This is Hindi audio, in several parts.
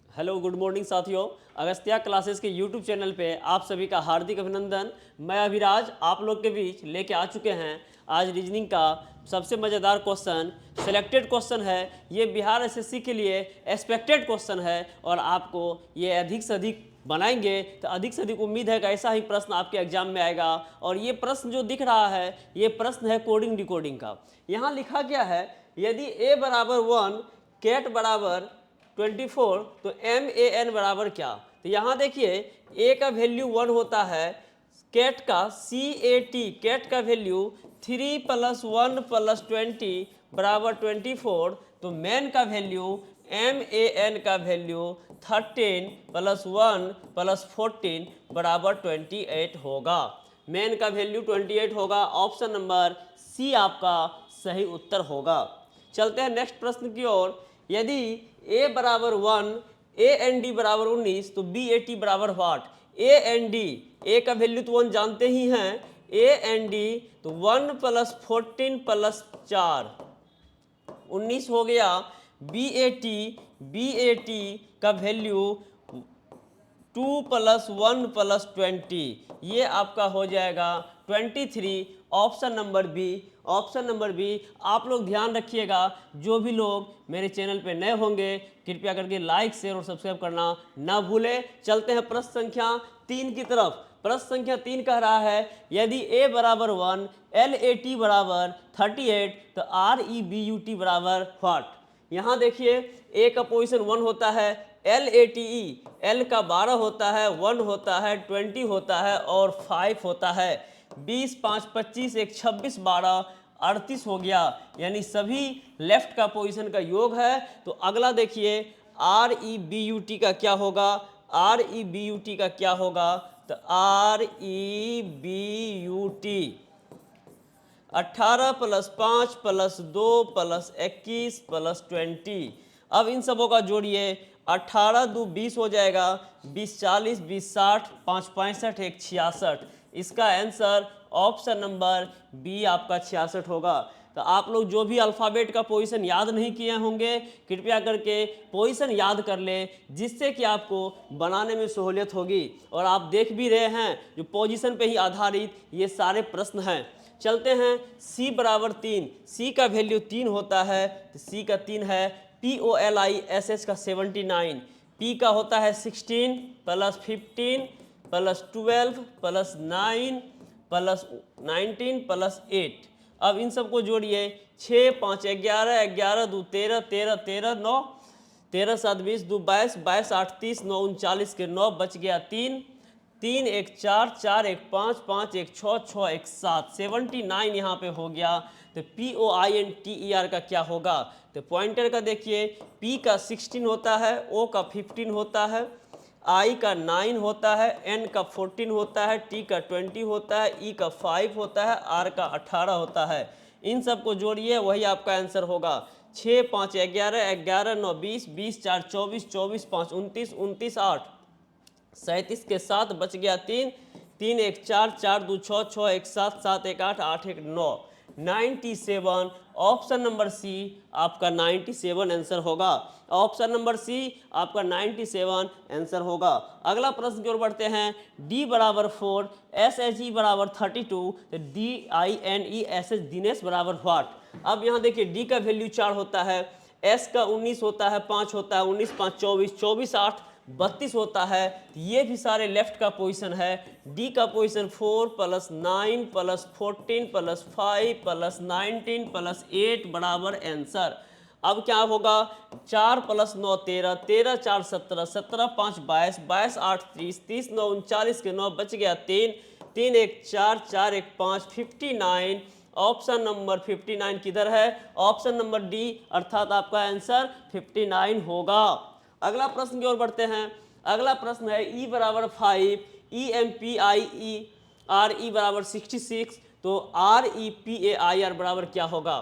हेलो गुड मॉर्निंग साथियों। अगस्त्या क्लासेस के यूट्यूब चैनल पे आप सभी का हार्दिक अभिनंदन। मैं अभिराज आप लोग के बीच लेके आ चुके हैं आज रीजनिंग का सबसे मज़ेदार क्वेश्चन। सिलेक्टेड क्वेश्चन है ये, बिहार एसएससी के लिए एक्सपेक्टेड क्वेश्चन है और आपको ये अधिक से अधिक बनाएंगे तो अधिक से अधिक उम्मीद है कि ऐसा ही प्रश्न आपके एग्जाम में आएगा। और ये प्रश्न जो दिख रहा है ये प्रश्न है कोडिंग डिकोडिंग का। यहाँ लिखा गया है यदि a बराबर 1 कैट बराबर 24 तो MAN बराबर क्या। तो यहाँ देखिए a का वैल्यू 1 होता है, कैट का CAT कैट का वैल्यू 3 + 1 + 20 बराबर 24, तो मैन का वैल्यू MAN का वैल्यू 13 + 1 + 14 बराबर 28 होगा। मैन का वैल्यू 28 होगा। ऑप्शन नंबर सी आपका सही उत्तर होगा। चलते हैं नेक्स्ट प्रश्न की ओर। यदि a बराबर 1 AND बराबर 19 तो BAT बराबर व्हाट। AND a का वैल्यू तो 1 जानते ही हैं, AND तो 1 + 14 + 4 19 हो गया। BAT का वैल्यू 2 + 1 + 20 ये आपका हो जाएगा 23। Option number B. Option number B. आप लोग ध्यान रखिएगा, जो भी लोग मेरे चैनल पे नए होंगे कृपया करके लाइक शेयर और सब्सक्राइब करना ना भूलें। चलते हैं प्रश्न संख्या 3 की तरफ। प्रश्न संख्या 3 कह रहा है यदि a बराबर 1 LAT बराबर 38 तो REBUT बराबर व्हाट। यहाँ देखिए a का पोजीशन 1 होता है, LATE L का 12 होता है, 1 होता है, 20 होता है और 5 होता है। 20 5 25 1 26 12 38 हो गया, यानी सभी लेफ्ट का पोजीशन का योग है। तो अगला देखिए REBUT का क्या होगा। REBUT का क्या होगा तो REBUT 18 + 5 + 2 + 21 + 20। अब इन सबों का जोड़िए, 18 × 2 = 20 हो जाएगा, 20 × 40 20 × 60 5 × 65 1 66। इसका आंसर ऑप्शन नंबर बी आपका 66 होगा। तो आप लोग जो भी अल्फ़ाबेट का पोजीशन याद नहीं किए होंगे कृपया करके पोजीशन याद कर ले, जिससे कि आपको बनाने में सहूलियत होगी। और आप देख भी रहे हैं जो पोजीशन पे ही आधारित ये सारे प्रश्न हैं। चलते हैं c बराबर 3। c का वैल्यू 3 होता है तो c का 3 है। POLISH का 79, p का होता है 16 + 15 + 12 + 9 + 19 + 8। अब इन सबको जोड़िए, 6 5 11 11 2 13 13 13 9 13 7 20 2 22 22 8 30 9 39 के 9 बच गया 3 3 1 4 4 1 5 5 1 6 6 1 7 79 यहाँ पे हो गया। तो POINTER का क्या होगा। तो पॉइंटर का देखिए, P का 16 होता है, O का 15 होता है, I का 9 होता है, N का 14 होता है, T का 20 होता है, E का 5 होता है, R का 18 होता है। इन सब को जोड़िए वही आपका आंसर होगा। 6 5 11 11 9 20 20 4 24 24 5 29 29 8 37 के 7 बच गया 3 3 1 4 4 2 6 6 1 7 7 1 8 8 1 9 97। ऑप्शन नंबर सी आपका 97 आंसर होगा। ऑप्शन नंबर सी आपका 97 आंसर होगा। अगला प्रश्न की ओर बढ़ते हैं। D बराबर 4 SHE बराबर 32 तो DINESH दिनेश बराबर व्हाट। अब यहाँ देखिए D का वैल्यू 4 होता है, S का 19 होता है, 5 होता है, 19 5 24 24 8 32 होता है। ये भी सारे लेफ्ट का पोजीशन है। डी का पोजीशन 4 + 9 + 14 + 5 + 19 + 8 बराबर आंसर। अब क्या होगा, 4 + 9 13 13 4 17 17 5 22 22 8 30 30 9 39 के 9 बच गया 3 3 1 4 4 1 5 59। ऑप्शन नंबर 59 किधर है। ऑप्शन नंबर डी अर्थात आपका आंसर 59 होगा। अगला प्रश्न की ओर बढ़ते हैं। अगला प्रश्न है E बराबर 5 EMPIERE बराबर 66 तो REPAIR बराबर क्या होगा।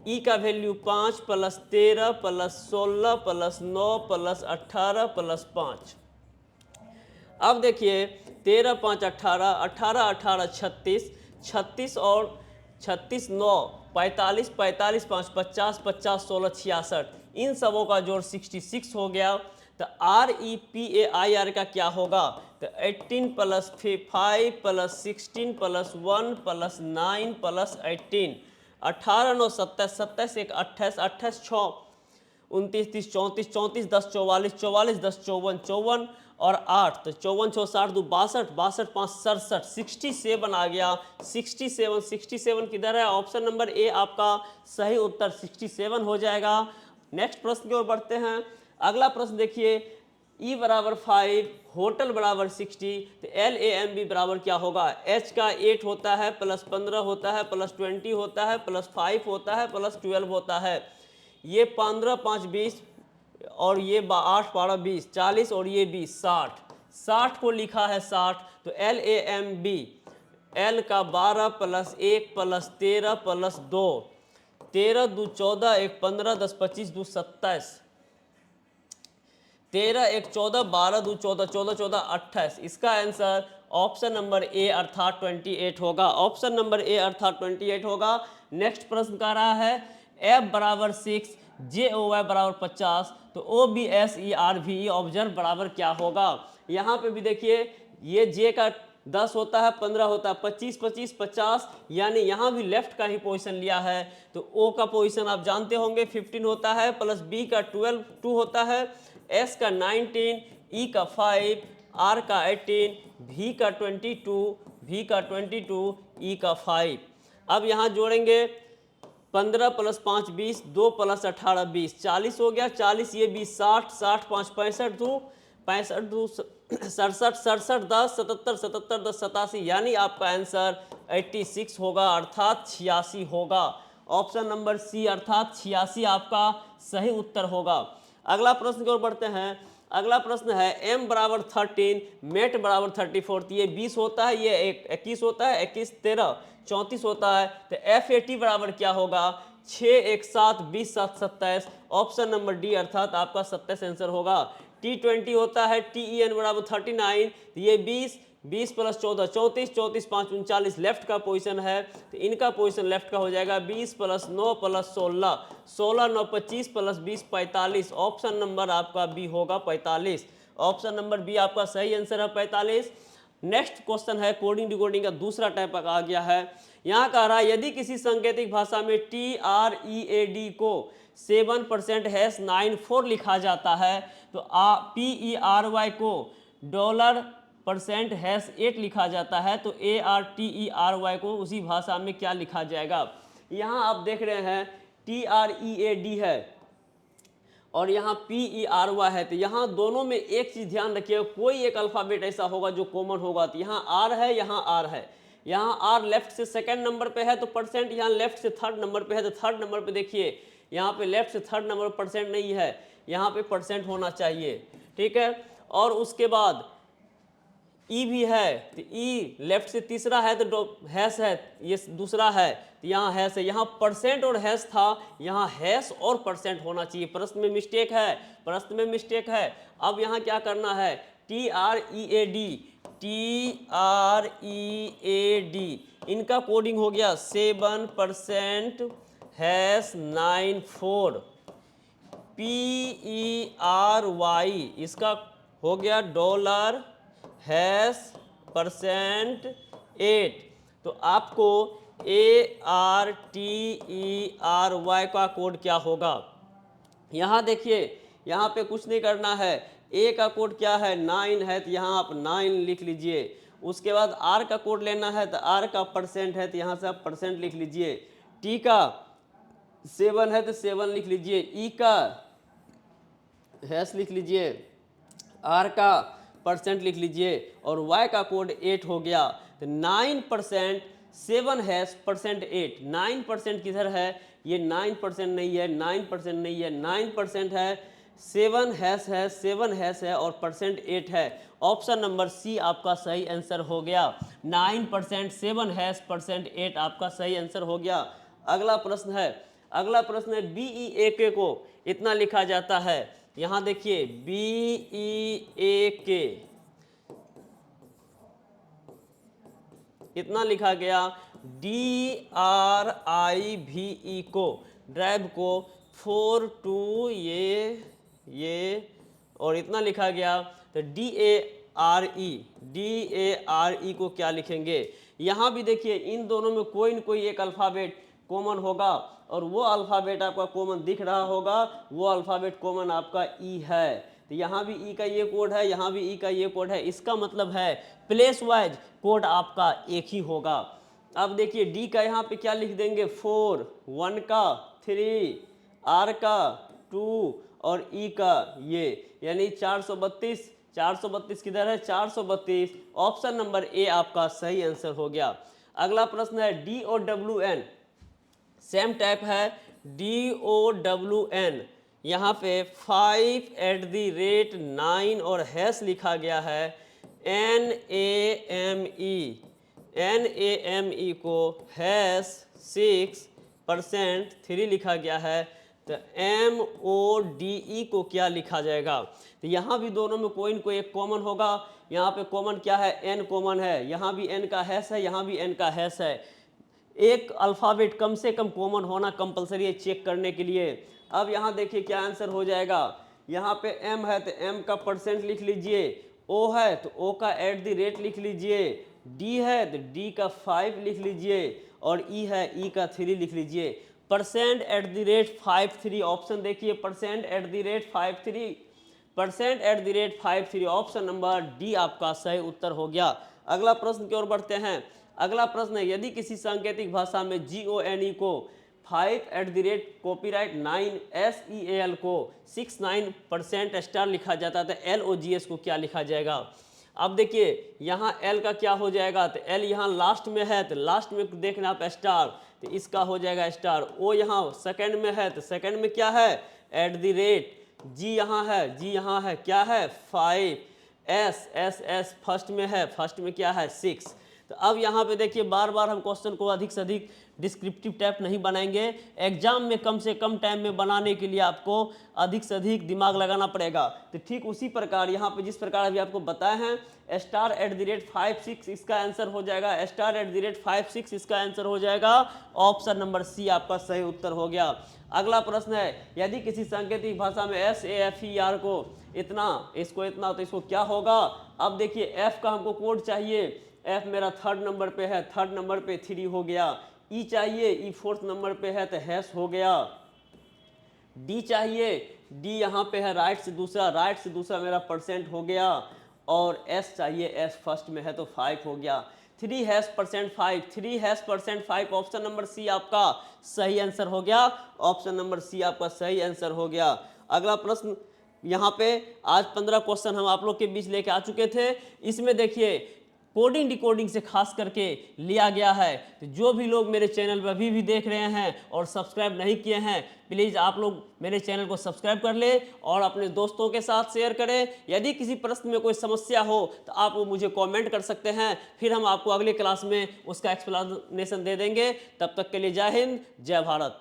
E का वैल्यू 5 + 13 + 16 + 9 + 18 + 5। अब देखिए 13 5 18 18 18 36 36 और 36 9 45 45 5 50 50 16 66। इन सबों का जोड़ 66 हो गया। तो REPAIR का क्या होगा, तो 18 plus 5 plus 16 plus 1 plus 9 plus 18, 18 9 27, 27 1 28, 28 6 29 30 34 34 10 44 44 10 54 54 और 8, तो 54 6 60 2 62 62 5 67, 67 आ गया। 67 67 किधर है, ऑप्शन नंबर ए आपका सही उत्तर 67 हो जाएगा। नेक्स्ट प्रश्न की ओर बढ़ते हैं। अगला प्रश्न देखिए, E बराबर 5, होटल बराबर 60, तो LAMB बराबर क्या होगा, H का 8 होता है प्लस 15 होता है प्लस 20 होता है प्लस 5 होता है प्लस 12 होता है, ये 15 5 20 और ये 8 12 20 40 और ये 20 60, 60 को लिखा है 60, तो LAMB L का 12 प्लस 1 प्लस 13 प्लस 2, 13 2 14 1 15 10 25 2 27, 13 1 14 12 2 14 14 14 28, इसका आंसर ऑप्शन नंबर ए अर्थात 28 होगा। ऑप्शन नंबर ए अर्थात 28 होगा। नेक्स्ट प्रश्न कह रहा है F बराबर 6, JOY बराबर 50, तो OBSERV ऑब्जर्व बराबर क्या होगा। यहाँ पे भी देखिए, ये J का 10 होता है 15 होता है 25 25 50, यानी यहाँ भी लेफ्ट का ही पोजीशन लिया है, तो O का पोजीशन आप जानते होंगे 15 होता है प्लस B का 12 2 होता है, S का 19, E का 5, R का 18, V का 22, V का 22, E का 5। अब यहाँ जोड़ेंगे 15 प्लस 5 20, 2 प्लस 18 20, 40 हो गया, 40 ये 20 60, 60 5 65 2, 65 2 67 67 10 77 77 10 87, यानी आपका आंसर 86 होगा अर्थात 86 होगा। ऑप्शन नंबर सी अर्थात 86 आपका सही उत्तर होगा। अगला प्रश्न की ओर बढ़ते हैं। अगला प्रश्न है M बराबर 13, मेट बराबर 34, तो ये 20 होता है, ये 21 होता है, 21 13 34 होता है, तो FAT बराबर क्या होगा, 6 1 7 20 7 27, ऑप्शन नंबर डी अर्थात आपका 27 आंसर होगा। T20 होता है, TEN बराबर 39, तो ये 20 20 प्लस 14 34 34 5 39, लेफ्ट का पोजीशन है, तो इनका पोजीशन लेफ्ट का हो जाएगा 20 plus 9 plus 16 16 9 25 plus 20 45, option number आपका बी होगा 45। ऑप्शन नंबर बी आपका सही आंसर है 45। नेक्स्ट क्वेश्चन है कोडिंग डिकोडिंग का दूसरा टाइप आ गया है। यहाँ कह रहा है यदि किसी सांकेतिक भाषा में TREAD को 7% -94 लिखा जाता है, तो PERY को $%8 लिखा जाता है, तो ARTERY को उसी भाषा में क्या लिखा जाएगा। यहाँ आप देख रहे हैं TREAD है और यहाँ PERY है, तो यहाँ दोनों में एक चीज़ ध्यान रखिए, कोई एक अल्फ़ाबेट ऐसा होगा जो कॉमन होगा, तो यहाँ R है, यहाँ R है, यहाँ R लेफ्ट से सेकंड नंबर पे है तो परसेंट, यहाँ लेफ्ट से थर्ड नंबर पे है तो थर्ड नंबर पे देखिए, यहाँ पे लेफ्ट से थर्ड नंबर परसेंट नहीं है, यहाँ पे परसेंट होना चाहिए, ठीक है। और उसके बाद ई भी है, तो ई लेफ्ट से तीसरा है तो हैश है, ये दूसरा है, तो यहाँ हैश है, यहाँ परसेंट और हैश था, यहाँ हैश और परसेंट होना चाहिए। प्रश्न में मिस्टेक है, प्रश्न में मिस्टेक है। अब यहाँ क्या करना है, TREAD इनका कोडिंग हो गया 7% -94, PERY इसका हो गया $%8, तो आपको ARTERY का कोड क्या होगा। यहाँ देखिए, यहाँ पे कुछ नहीं करना है, ए का कोड क्या है 9 है, तो यहाँ आप 9 लिख लीजिए। उसके बाद आर का कोड लेना है, तो आर का परसेंट है, तो यहाँ से आप परसेंट लिख लीजिए। टी का 7 है तो 7 लिख लीजिए, ई का हैश लिख लीजिए, आर का परसेंट लिख लीजिए, और वाई का कोड 8 हो गया। तो 9% 7 हैश परसेंट 8, 9% किधर है, ये 9% नहीं है, 9% नहीं है, 9% है, 7 हैश है, 7 हैश है और परसेंट 8 है। ऑप्शन नंबर सी आपका सही आंसर हो गया, 9% 7 हैश परसेंट 8 आपका सही आंसर हो गया। अगला प्रश्न है, अगला प्रश्न है BEAK को इतना लिखा जाता है, यहाँ देखिए BEAK इतना लिखा गया, DRIVE को ड्राइव को 4 2 ये और इतना लिखा गया, तो DARE को क्या लिखेंगे। यहाँ भी देखिए इन दोनों में कोई न कोई एक अल्फ़ाबेट कॉमन होगा और वो अल्फ़ाबेट आपका कॉमन दिख रहा होगा, वो अल्फ़ाबेट कॉमन आपका ई है। तो यहाँ भी ई का ये कोड है, यहाँ भी ई का ये कोड है। इसका मतलब है प्लेस वाइज कोड आपका एक ही होगा। अब देखिए डी का यहाँ पे क्या लिख देंगे 4, 1 का 3, आर का 2 और ई का ये, यानी 432। 432 किधर है, 432। ऑप्शन नंबर ए आपका सही आंसर हो गया। अगला प्रश्न है DOWN, सेम टाइप है DOWN। यहाँ पे 5 @ 9 और हैश लिखा गया है। NAME को हैश 6% 3 लिखा गया है, तो MODE को क्या लिखा जाएगा। तो यहाँ भी दोनों में कोई न कोई एक कॉमन होगा। यहाँ पे कॉमन क्या है, N कॉमन है, यहाँ भी N का हैश है, यहाँ भी N का हैश है। एक अल्फ़ाबेट कम से कम कॉमन होना कंपलसरी है चेक करने के लिए। अब यहाँ देखिए क्या आंसर हो जाएगा। यहाँ पे M है तो M का परसेंट लिख लीजिए, O है तो O का @ लिख लीजिए, D है तो D का 5 लिख लीजिए और E है E का 3 लिख लीजिए। परसेंट @53 ऑप्शन देखिए, percent @53, percent @53 option number D आपका सही उत्तर हो गया। अगला प्रश्न की ओर बढ़ते हैं। अगला प्रश्न है यदि किसी सांकेतिक भाषा में GONE को 5 कॉपीराइट 9 SEAL को 69% स्टार लिखा जाता है, तो LOGS को क्या लिखा जाएगा। अब देखिए यहाँ L का क्या हो जाएगा, तो L यहाँ लास्ट में है तो लास्ट में देखना आप स्टार, तो इसका हो जाएगा स्टार। O यहाँ सेकंड में है तो सेकंड में क्या है @ G यहाँ है, G यहाँ है क्या है 5, S फर्स्ट में है, फर्स्ट में क्या है 6। तो अब यहाँ पे देखिए बार बार हम क्वेश्चन को अधिक से अधिक डिस्क्रिप्टिव टाइप नहीं बनाएंगे। एग्जाम में कम से कम टाइम में बनाने के लिए आपको अधिक से अधिक दिमाग लगाना पड़ेगा। तो ठीक उसी प्रकार यहाँ पे जिस प्रकार अभी आपको बताए हैं *56 इसका आंसर हो जाएगा, *56 इसका आंसर हो जाएगा। ऑप्शन नंबर सी आपका सही उत्तर हो गया। अगला प्रश्न है यदि किसी सांकेतिक भाषा में SAFER को इतना, इसको इतना, तो इसको क्या होगा। अब देखिए F का हमको कोड चाहिए, F मेरा 3rd नंबर पे है, 3rd नंबर पे 3 हो गया। E चाहिए, E 4th नंबर पे है तो हैश हो गया। D चाहिए, D यहाँ पे है राइट से दूसरा मेरा परसेंट हो गया। और S चाहिए, S फर्स्ट में है तो 5 हो गया। 3#5 ऑप्शन नंबर सी आपका सही आंसर हो गया। ऑप्शन नंबर सी आपका सही आंसर हो गया। अगला प्रश्न यहाँ पे आज 15 क्वेश्चन हम आप लोग के बीच लेके आ चुके थे। इसमें देखिए कोडिंग डिकोडिंग से खास करके लिया गया है। तो जो भी लोग मेरे चैनल पर अभी भी देख रहे हैं और सब्सक्राइब नहीं किए हैं, प्लीज़ आप लोग मेरे चैनल को सब्सक्राइब कर ले और अपने दोस्तों के साथ शेयर करें। यदि किसी प्रश्न में कोई समस्या हो तो आप वो मुझे कमेंट कर सकते हैं, फिर हम आपको अगले क्लास में उसका एक्सप्लेनेशन दे देंगे। तब तक के लिए जय हिंद, जय भारत।